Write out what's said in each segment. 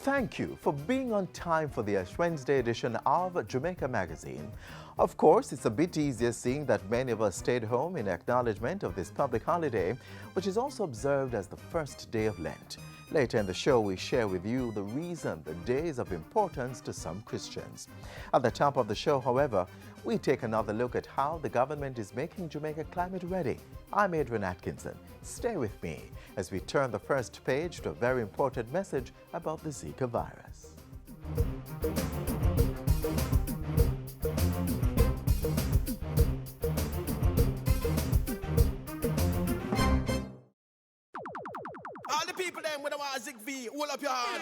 Thank you for being on time for the Wednesday edition of Jamaica Magazine. Of course, it's a bit easier seeing that many of us stayed home in acknowledgement of this public holiday, which is also observed as the first day of Lent. Later in the show, we share with you the reason the day is of importance to some Christians. At the top of the show, however, we take another look at how the government is making Jamaica climate ready. I'm Adrian Atkinson. Stay with me as we turn the first page to a very important message about the Zika virus. All the people them with a Zig V, hold up your hand.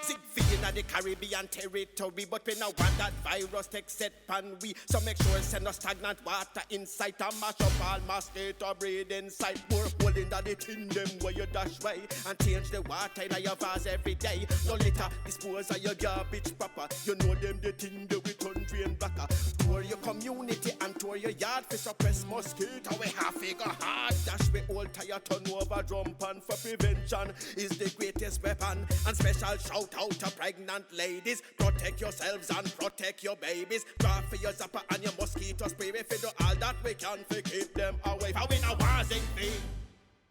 Zig V in the Caribbean territory, but we now want that virus take set pan we. So make sure send no stagnant water inside and mash up all mosquito breed inside. More hole in the thing them where you dash way and change the water in your vase every day. No litter, dispose of your garbage proper. You know them the thing that we turn drain blacker. Tour your community and tour your yard for suppress mosquito. We have figure hard dash we all tire turn over drum pan for prevention is the greatest weapon. And special shout out to pregnant ladies. Protect yourselves and protect your babies. Draw for your zapper and your mosquito spray. If you do all that we can to keep them away. For we know what's in thing.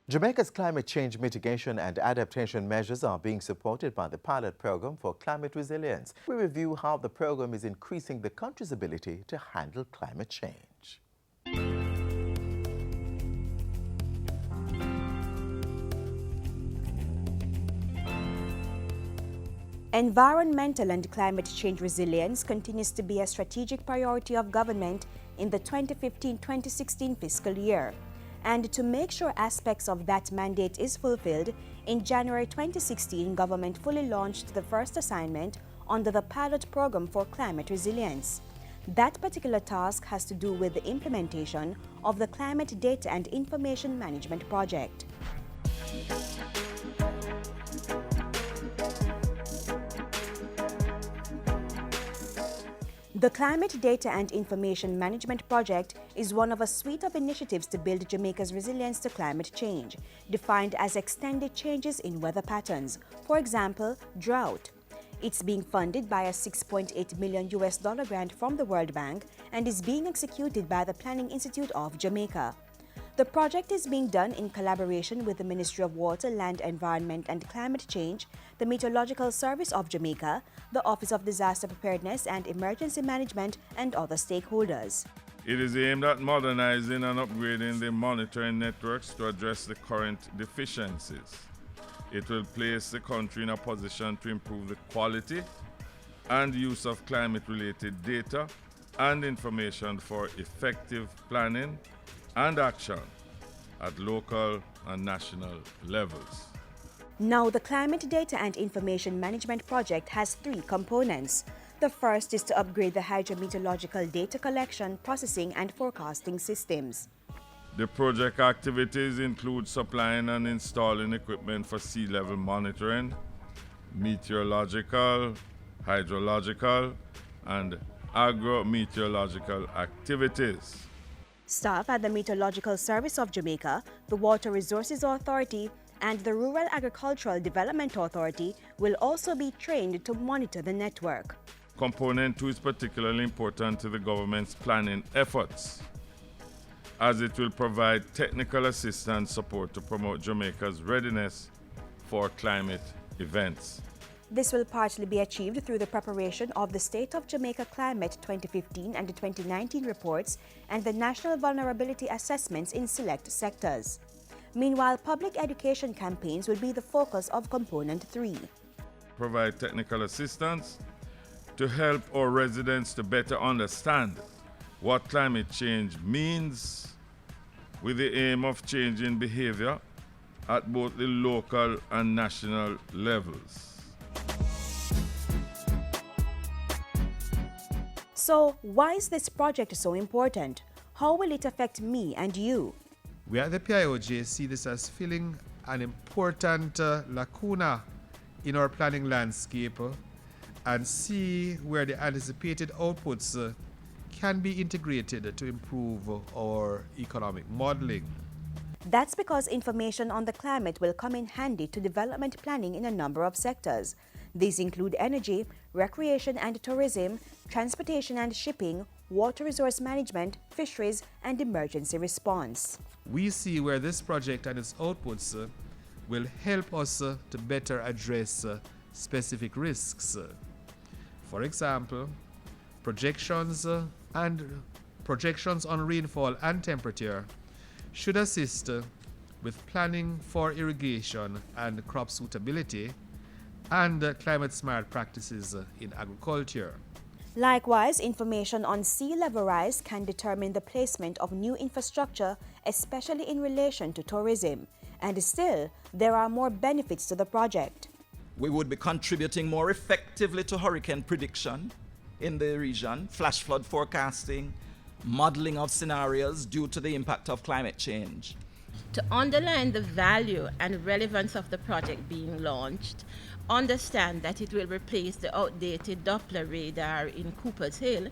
Jamaica's climate change mitigation and adaptation measures are being supported by the pilot program for climate resilience. We review how the program is increasing the country's ability to handle climate change. Environmental and climate change resilience continues to be a strategic priority of government in the 2015-2016 fiscal year. And to make sure aspects of that mandate is fulfilled, in January 2016, government fully launched the first assignment under the pilot program for climate resilience. That particular task has to do with the implementation of the Climate Data and Information Management Project. The Climate Data and Information Management Project is one of a suite of initiatives to build Jamaica's resilience to climate change, defined as extended changes in weather patterns, for example, drought. It's being funded by a $6.8 million grant from the World Bank and is being executed by the Planning Institute of Jamaica. The project is being done in collaboration with the Ministry of Water, Land, Environment and Climate Change, the Meteorological Service of Jamaica, the Office of Disaster Preparedness and Emergency Management, and other stakeholders. It is aimed at modernizing and upgrading the monitoring networks to address the current deficiencies. It will place the country in a position to improve the quality and use of climate-related data and information for effective planning and action at local and national levels. Now, the Climate Data and Information Management Project has three components. The first is to upgrade the hydrometeorological data collection, processing, and forecasting systems. The project activities include supplying and installing equipment for sea level monitoring, meteorological, hydrological, and agrometeorological activities. Staff at the Meteorological Service of Jamaica, the Water Resources Authority, and the Rural Agricultural Development Authority will also be trained to monitor the network. Component 2 is particularly important to the government's planning efforts, as it will provide technical assistance support to promote Jamaica's readiness for climate events. This will partly be achieved through the preparation of the State of Jamaica Climate 2015 and 2019 reports and the National Vulnerability Assessments in select sectors. Meanwhile, public education campaigns will be the focus of Component 3. Provide technical assistance to help our residents to better understand what climate change means, with the aim of changing behavior at both the local and national levels. So, why is this project so important? How will it affect me and you? We at the PIOJ see this as filling an important lacuna in our planning landscape and see where the anticipated outputs can be integrated to improve our economic modeling. That's because information on the climate will come in handy to development planning in a number of sectors. These include energy, recreation and tourism, transportation and shipping, water resource management, fisheries, and emergency response. We see where this project and its outputs will help us to better address specific risks. For example, projections on rainfall and temperature should assist with planning for irrigation and crop suitability and climate-smart practices in agriculture. Likewise, information on sea level rise can determine the placement of new infrastructure, especially in relation to tourism. And still, there are more benefits to the project. We would be contributing more effectively to hurricane prediction in the region, flash flood forecasting, modeling of scenarios due to the impact of climate change. To underline the value and relevance of the project being launched, understand that it will replace the outdated Doppler radar in Cooper's Hill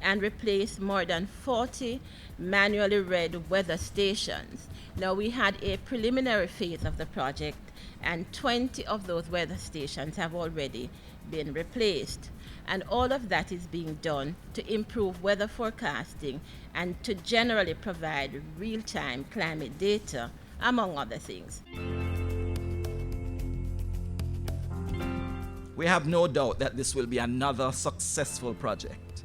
and replace more than 40 manually read weather stations. Now, we had a preliminary phase of the project, and 20 of those weather stations have already been replaced. And all of that is being done to improve weather forecasting and to generally provide real-time climate data, among other things. We have no doubt that this will be another successful project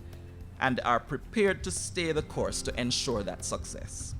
and are prepared to stay the course to ensure that success.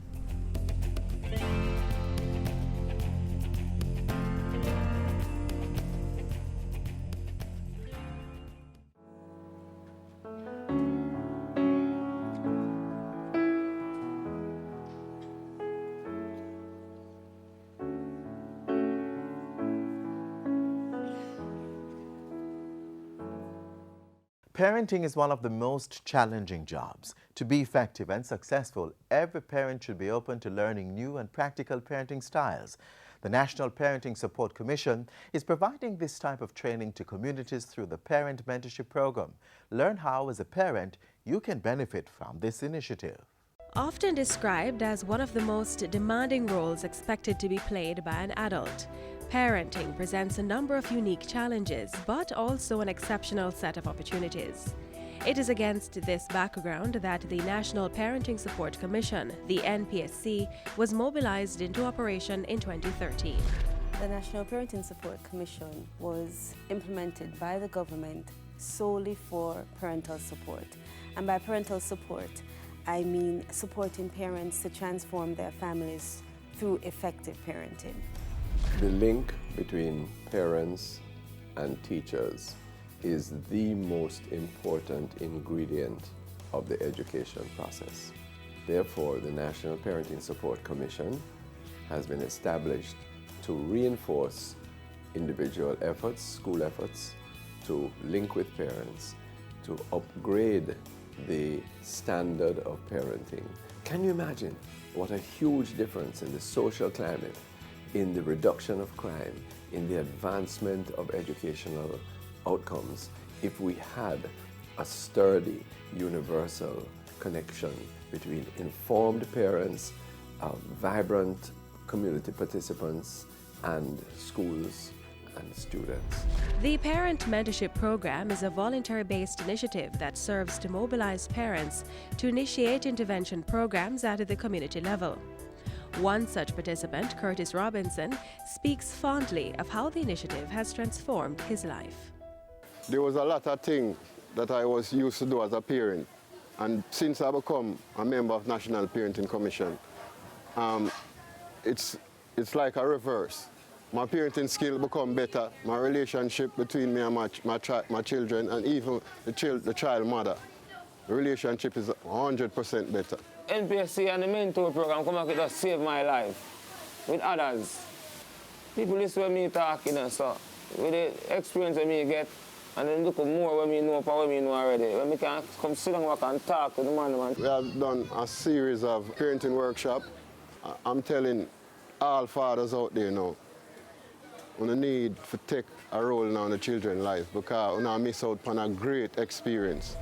Parenting is one of the most challenging jobs. To be effective and successful, every parent should be open to learning new and practical parenting styles. The National Parenting Support Commission is providing this type of training to communities through the Parent Mentorship Program. Learn how, as a parent, you can benefit from this initiative. Often described as one of the most demanding roles expected to be played by an adult, parenting presents a number of unique challenges, but also an exceptional set of opportunities. It is against this background that the National Parenting Support Commission, the NPSC, was mobilized into operation in 2013. The National Parenting Support Commission was implemented by the government solely for parental support. And by parental support, I mean supporting parents to transform their families through effective parenting. The link between parents and teachers is the most important ingredient of the education process. Therefore, the National Parenting Support Commission has been established to reinforce individual efforts, school efforts, to link with parents, to upgrade the standard of parenting. Can you imagine what a huge difference in the social climate, in the reduction of crime, in the advancement of educational outcomes if we had a sturdy, universal connection between informed parents, vibrant community participants, and schools and students. The Parent Mentorship Program is a voluntary-based initiative that serves to mobilize parents to initiate intervention programs at the community level. One such participant, Curtis Robinson, speaks fondly of how the initiative has transformed his life. There was a lot of things that I was used to do as a parent, and since I become a member of National Parenting Commission, it's like a reverse. My parenting skill become better, my relationship between me and my children, and even the child mother, the relationship is 100% better. NPSC and the mentor program come back to save my life with others. People listen when me talking, so with the experience that me get, and then look more when me know what me know already. When me can come sit down and talk to the man. We have done a series of parenting workshops. I'm telling all fathers out there now, we need to take a role now in the children's life because we miss out on a great experience.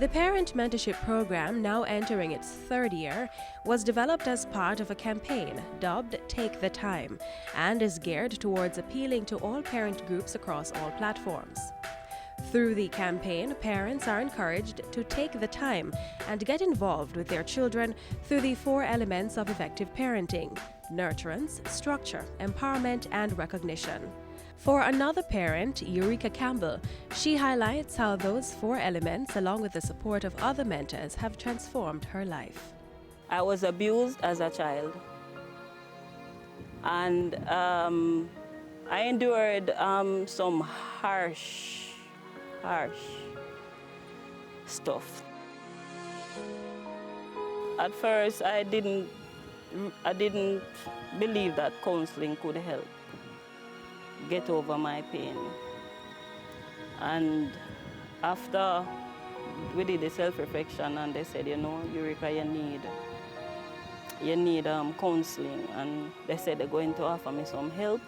The Parent Mentorship Program, now entering its third year, was developed as part of a campaign dubbed Take the Time and is geared towards appealing to all parent groups across all platforms. Through the campaign, parents are encouraged to take the time and get involved with their children through the 4 elements of effective parenting: nurturance, structure, empowerment, and recognition. For another parent, Eureka Campbell, she highlights how those 4 elements, along with the support of other mentors, have transformed her life. I was abused as a child, and I endured some harsh stuff. At first, I didn't believe that counseling could help get over my pain. And after we did the self-reflection, and they said, you know, Eureka, you need counseling, and they said they're going to offer me some help.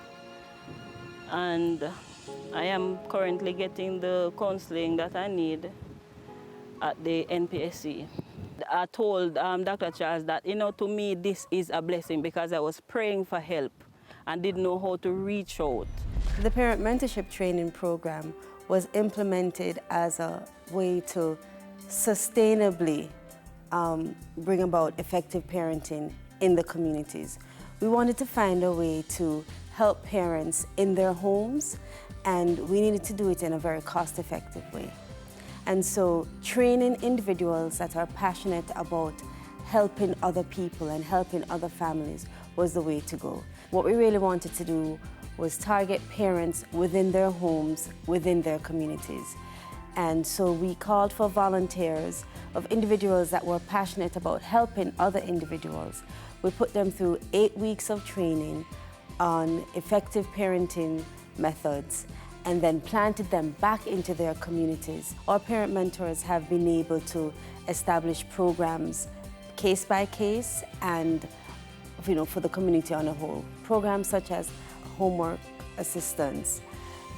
And I am currently getting the counseling that I need at the NPSC. I told Dr. Charles that, you know, to me this is a blessing because I was praying for help and didn't know how to reach out. The Parent Mentorship Training Program was implemented as a way to sustainably bring about effective parenting in the communities. We wanted to find a way to help parents in their homes, and we needed to do it in a very cost-effective way. And so training individuals that are passionate about helping other people and helping other families was the way to go. What we really wanted to do was target parents within their homes, within their communities. And so we called for volunteers of individuals that were passionate about helping other individuals. We put them through 8 weeks of training on effective parenting methods and then planted them back into their communities. Our parent mentors have been able to establish programs case by case and, you know, for the community on a whole. Programs such as homework assistance,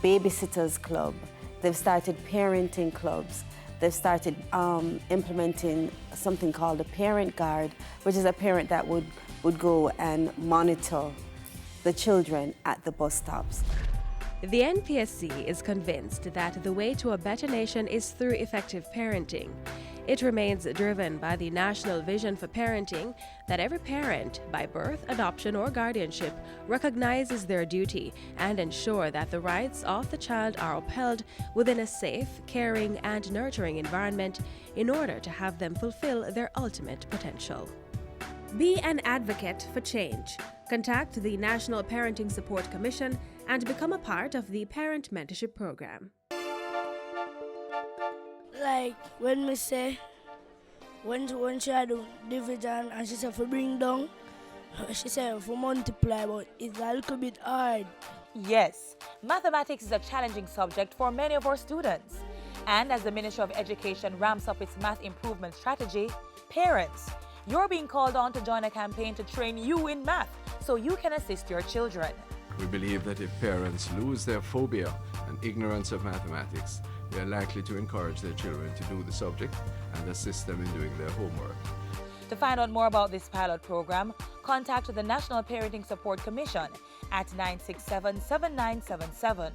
babysitters club. They've started parenting clubs. They've started implementing something called a parent guard, which is a parent that would go and monitor the children at the bus stops. The NPSC is convinced that the way to a better nation is through effective parenting. It remains driven by the national vision for parenting that every parent, by birth, adoption, or guardianship, recognizes their duty and ensure that the rights of the child are upheld within a safe, caring, and nurturing environment in order to have them fulfill their ultimate potential. Be an advocate for change. Contact the National Parenting Support Commission and become a part of the Parent Mentorship Program. Like when me say, when she had to division and she said for bring down, she said for multiply, but it's a little bit hard. Yes, mathematics is a challenging subject for many of our students. And as the Ministry of Education ramps up its math improvement strategy, parents, you're being called on to join a campaign to train you in math so you can assist your children. We believe that if parents lose their phobia and ignorance of mathematics, they are likely to encourage their children to do the subject and assist them in doing their homework. To find out more about this pilot program, contact the National Parenting Support Commission at 967-7977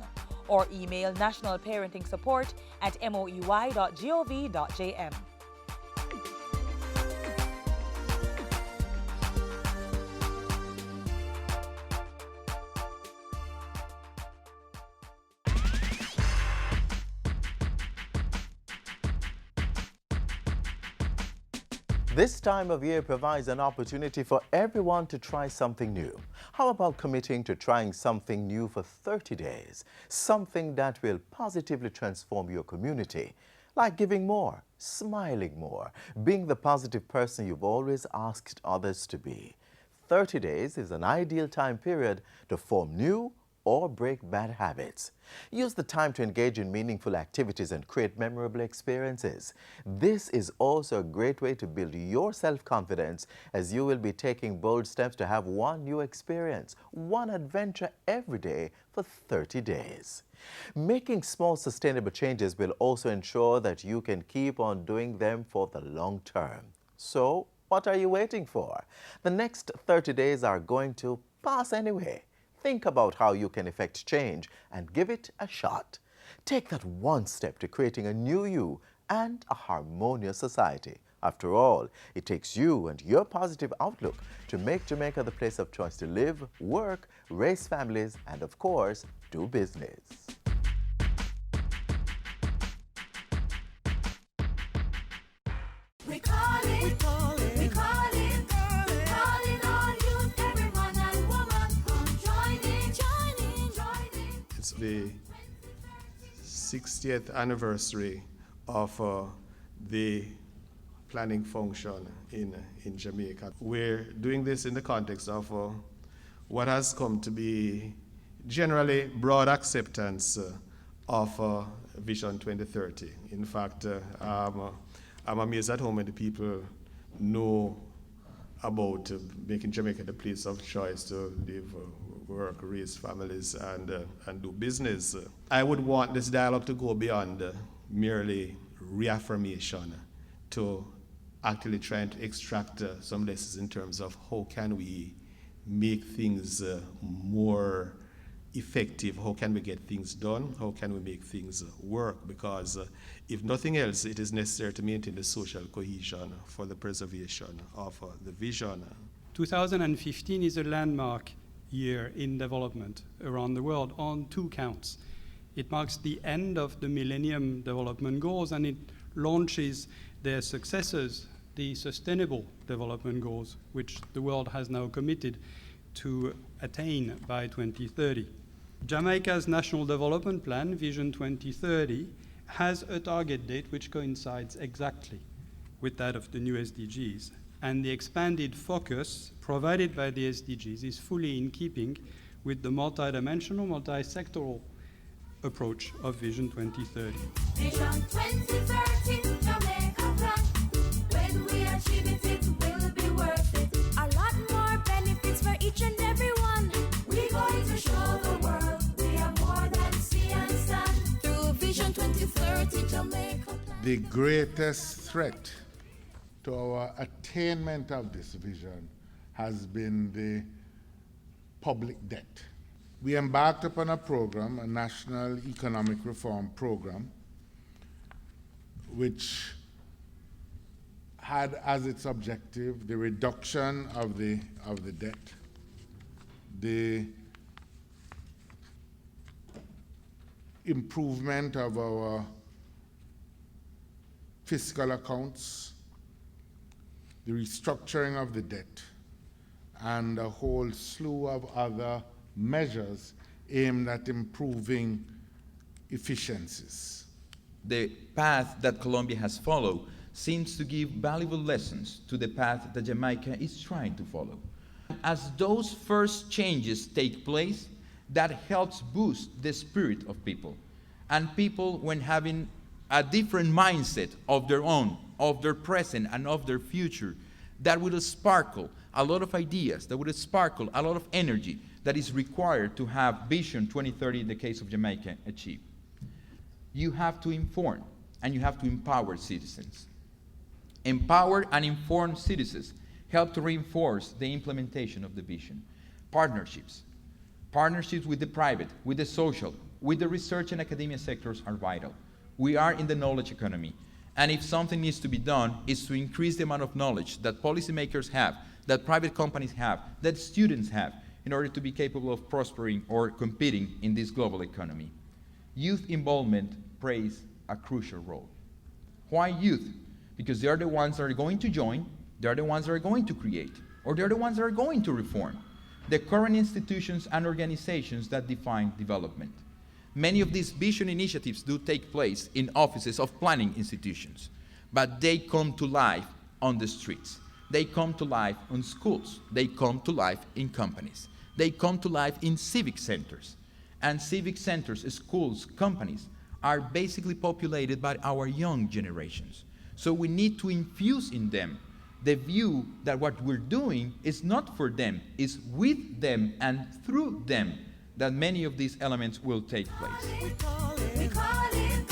or email nationalparentingsupport@moey.gov.jm. This time of year provides an opportunity for everyone to try something new. How about committing to trying something new for 30 days? Something that will positively transform your community, like giving more, smiling more, being the positive person you've always asked others to be. 30 days is an ideal time period to form new or break bad habits. Use the time to engage in meaningful activities and create memorable experiences. This is also a great way to build your self-confidence, as you will be taking bold steps to have one new experience, one adventure every day for 30 days. Making small sustainable changes will also ensure that you can keep on doing them for the long term. So, what are you waiting for? The next 30 days are going to pass anyway. Think about how you can effect change and give it a shot. Take that one step to creating a new you and a harmonious society. After all, it takes you and your positive outlook to make Jamaica the place of choice to live, work, raise families, and of course, do business. It's the 60th anniversary of the planning function in Jamaica. We're doing this in the context of what has come to be generally broad acceptance of Vision 2030. In fact, I'm amazed at how many people know about making Jamaica the place of choice to live, work, raise families, and do business. I would want this dialogue to go beyond merely reaffirmation to actually trying to extract some lessons in terms of how can we make things more effective, how can we get things done, how can we make things work, because if nothing else, it is necessary to maintain the social cohesion for the preservation of the vision. 2015 is a landmark year in development around the world on two counts. It marks the end of the Millennium Development Goals, and it launches their successors, the Sustainable Development Goals, which the world has now committed to attain by 2030. Jamaica's National Development Plan, Vision 2030, has a target date which coincides exactly with that of the new SDGs. And the expanded focus provided by the SDGs is fully in keeping with the multidimensional, multi-sectoral approach of Vision 2030. Vision 2030, Jamaica plan. When we achieve it, it will be worth it. A lot more benefits for each and every one. We're going to show the world we are more than sea and sand. Through Vision 2030, Jamaica plan. The greatest threat to our attainment of this vision has been the public debt. We embarked upon a program, a national economic reform program, which had as its objective the reduction of the debt, the improvement of our fiscal accounts, the restructuring of the debt, and a whole slew of other measures aimed at improving efficiencies. The path that Colombia has followed seems to give valuable lessons to the path that Jamaica is trying to follow. As those first changes take place, that helps boost the spirit of people. And people, when having a different mindset of their own, of their present and of their future, that will sparkle a lot of ideas, that will sparkle a lot of energy that is required to have Vision 2030 in the case of Jamaica achieved. You have to inform and you have to empower citizens. Empowered and informed citizens help to reinforce the implementation of the vision. Partnerships with the private, with the social, with the research and academia sectors are vital. We are in the knowledge economy. And if something needs to be done, is to increase the amount of knowledge that policymakers have, that private companies have, that students have, in order to be capable of prospering or competing in this global economy. Youth involvement plays a crucial role. Why youth? Because they are the ones that are going to join, they are the ones that are going to create, or they are the ones that are going to reform the current institutions and organizations that define development. Many of these vision initiatives do take place in offices of planning institutions, but they come to life on the streets. They come to life on schools. They come to life in companies. They come to life in civic centers. and civic centers, schools, companies are basically populated by our young generations. So we need to infuse in them the view that what we're doing is not for them, is with them and through them that many of these elements will take place. We calling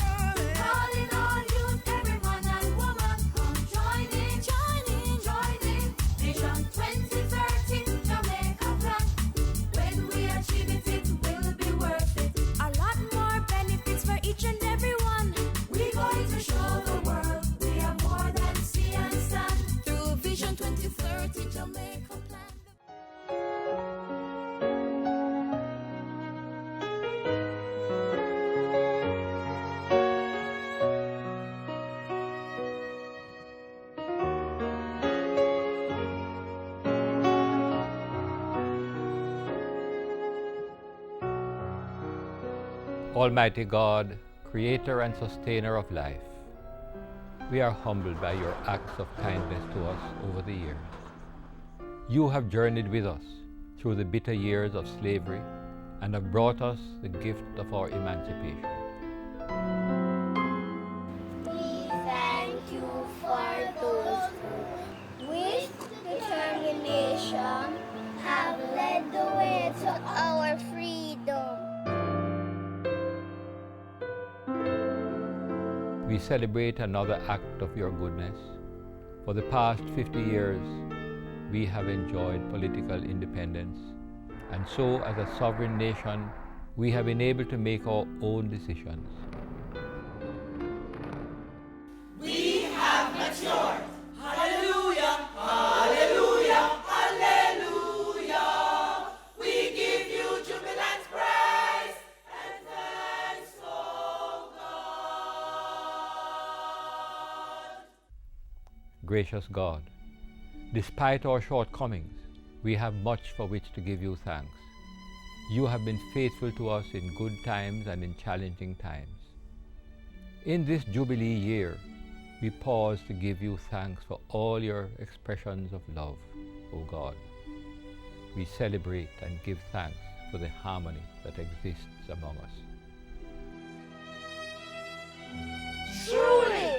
all youth, every man and woman, come join in. Vision 2030, Jamaica plan. When we achieve it, it will be worth it. A lot more benefits for each and every one. We're going to show the world we are more than sea and sand. Through Vision 2030, Jamaica plan. Almighty God, creator and sustainer of life, we are humbled by your acts of kindness to us over the years. You have journeyed with us through the bitter years of slavery and have brought us the gift of our emancipation. We thank you for those who, with determination, have led the way to our freedom. We celebrate another act of your goodness. For the past 50 years, we have enjoyed political independence, and so as a sovereign nation, we have been able to make our own decisions. We have matured. Hallelujah, hallelujah, hallelujah. We give you jubilant praise and thanks, oh God. Gracious God, despite our shortcomings, we have much for which to give you thanks. You have been faithful to us in good times and in challenging times. In this Jubilee year, we pause to give you thanks for all your expressions of love, O God. We celebrate and give thanks for the harmony that exists among us. Truly,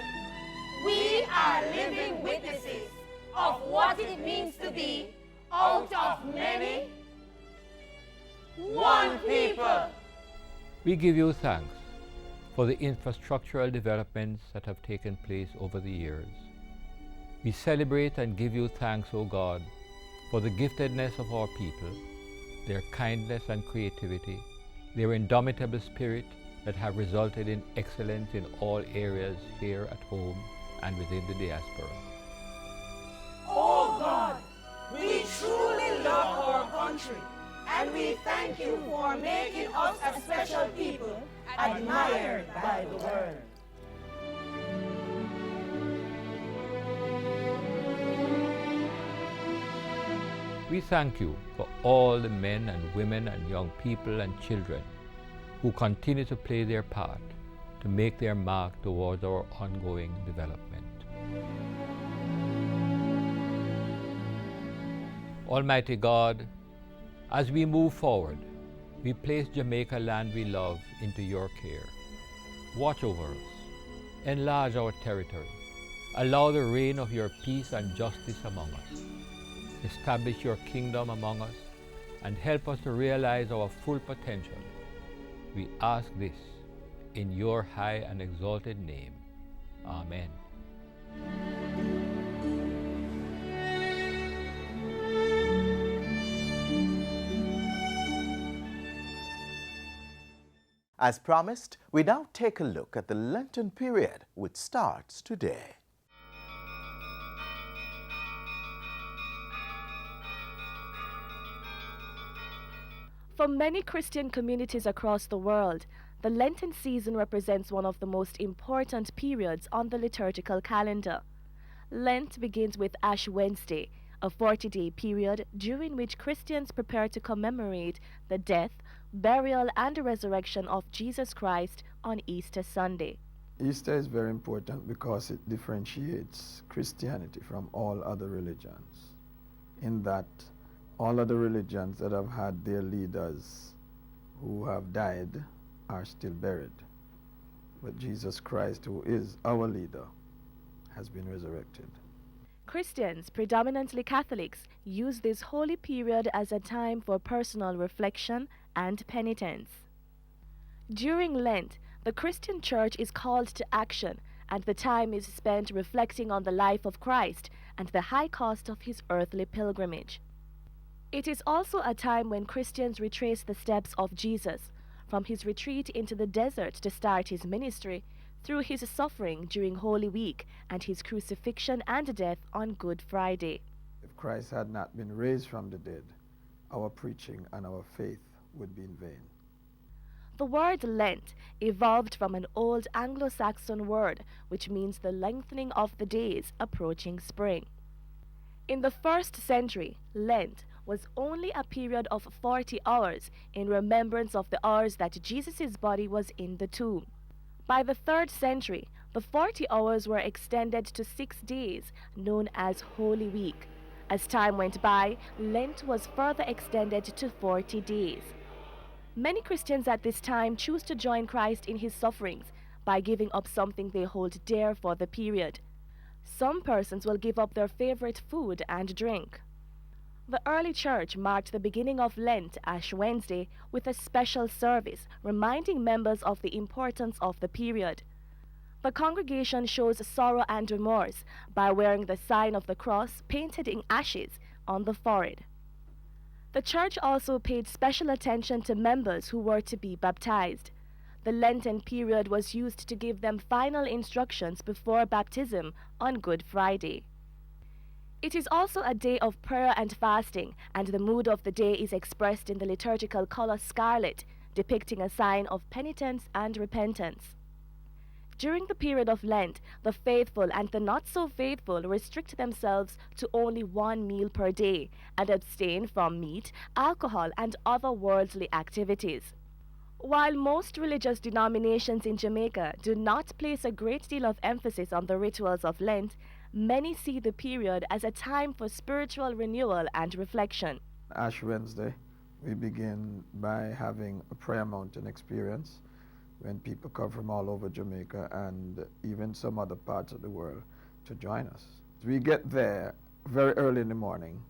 we are living witnesses of what it means to be out of many, one people. We give you thanks for the infrastructural developments that have taken place over the years. We celebrate and give you thanks, O God, for the giftedness of our people, their kindness and creativity, their indomitable spirit that have resulted in excellence in all areas here at home and within the diaspora. Oh God, we truly love our country, and we thank you for making us a special people admired by the world. We thank you for all the men and women and young people and children who continue to play their part to make their mark towards our ongoing development. Almighty God, as we move forward, we place Jamaica land we love into your care. Watch over us, enlarge our territory, allow the reign of your peace and justice among us. Establish your kingdom among us and help us to realize our full potential. We ask this in your high and exalted name. Amen. As promised, we now take a look at the Lenten period, which starts today. For many Christian communities across the world, the Lenten season represents one of the most important periods on the liturgical calendar. Lent begins with Ash Wednesday, a 40-day period during which Christians prepare to commemorate the death, burial, and resurrection of Jesus Christ on Easter Sunday. Easter is very important because it differentiates Christianity from all other religions, in that all other religions that have had their leaders who have died are still buried. But Jesus Christ, who is our leader, has been resurrected. Christians, predominantly Catholics, use this holy period as a time for personal reflection and penitence. During Lent, the Christian Church is called to action, and the time is spent reflecting on the life of Christ and the high cost of his earthly pilgrimage. It is also a time when Christians retrace the steps of Jesus, from his retreat into the desert to start his ministry, through his suffering during Holy Week and his crucifixion and death on Good Friday. If Christ had not been raised from the dead, our preaching and our faith would be in vain. The word Lent evolved from an old Anglo-Saxon word which means the lengthening of the days approaching spring. In the 1st century, Lent was only a period of 40 hours in remembrance of the hours that Jesus' body was in the tomb. By the 3rd century, the 40 hours were extended to 6 days, known as Holy Week. As time went by, Lent was further extended to 40 days. Many Christians at this time choose to join Christ in his sufferings by giving up something they hold dear for the period. Some persons will give up their favorite food and drink. The early church marked the beginning of Lent, Ash Wednesday, with a special service reminding members of the importance of the period. The congregation shows sorrow and remorse by wearing the sign of the cross painted in ashes on the forehead. The church also paid special attention to members who were to be baptized. The Lenten period was used to give them final instructions before baptism on Good Friday. It is also a day of prayer and fasting, and the mood of the day is expressed in the liturgical color scarlet, depicting a sign of penitence and repentance. During the period of Lent, the faithful and the not-so-faithful restrict themselves to only 1 meal per day and abstain from meat, alcohol, and other worldly activities. While most religious denominations in Jamaica do not place a great deal of emphasis on the rituals of Lent, many see the period as a time for spiritual renewal and reflection. Ash Wednesday, we begin by having a prayer mountain experience when people come from all over Jamaica and even some other parts of the world to join us. We get there very early in the morning,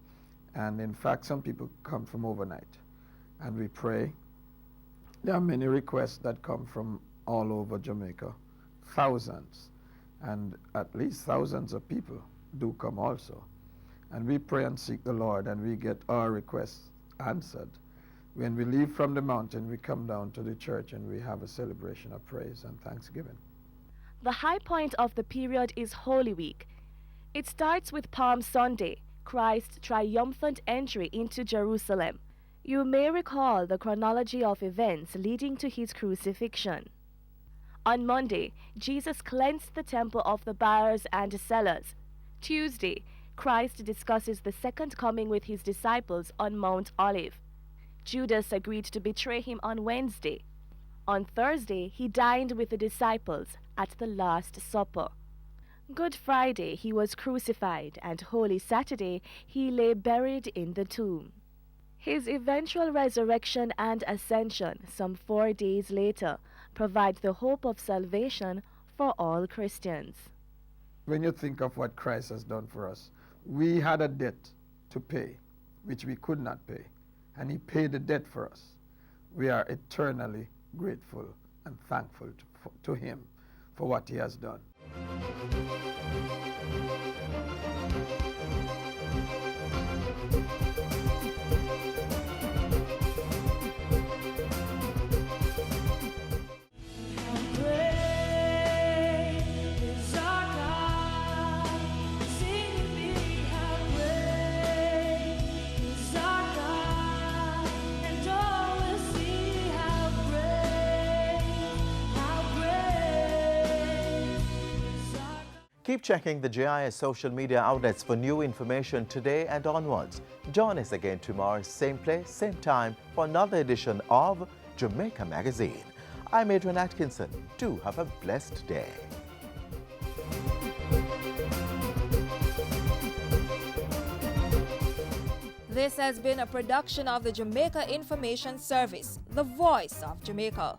and in fact some people come from overnight, and we pray. There are many requests that come from all over Jamaica, thousands. And at least thousands of people do come also. And we pray and seek the Lord, and we get our requests answered. When we leave from the mountain, we come down to the church and we have a celebration of praise and thanksgiving. The high point of the period is Holy Week. It starts with Palm Sunday, Christ's triumphant entry into Jerusalem. You may recall the chronology of events leading to his crucifixion. On Monday, Jesus cleansed the temple of the buyers and sellers. Tuesday, Christ discusses the second coming with his disciples on Mount Olive. Judas agreed to betray him on Wednesday. On Thursday, he dined with the disciples at the Last Supper. Good Friday, he was crucified, and Holy Saturday, he lay buried in the tomb. His eventual resurrection and ascension, some 4 days later, provide the hope of salvation for all Christians. When you think of what Christ has done for us, we had a debt to pay, which we could not pay, and he paid the debt for us. We are eternally grateful and thankful to him for what he has done. Keep checking the GIS social media outlets for new information today and onwards. Join us again tomorrow, same place, same time, for another edition of Jamaica Magazine. I'm Adrian Atkinson. Do have a blessed day. This has been a production of the Jamaica Information Service, the voice of Jamaica.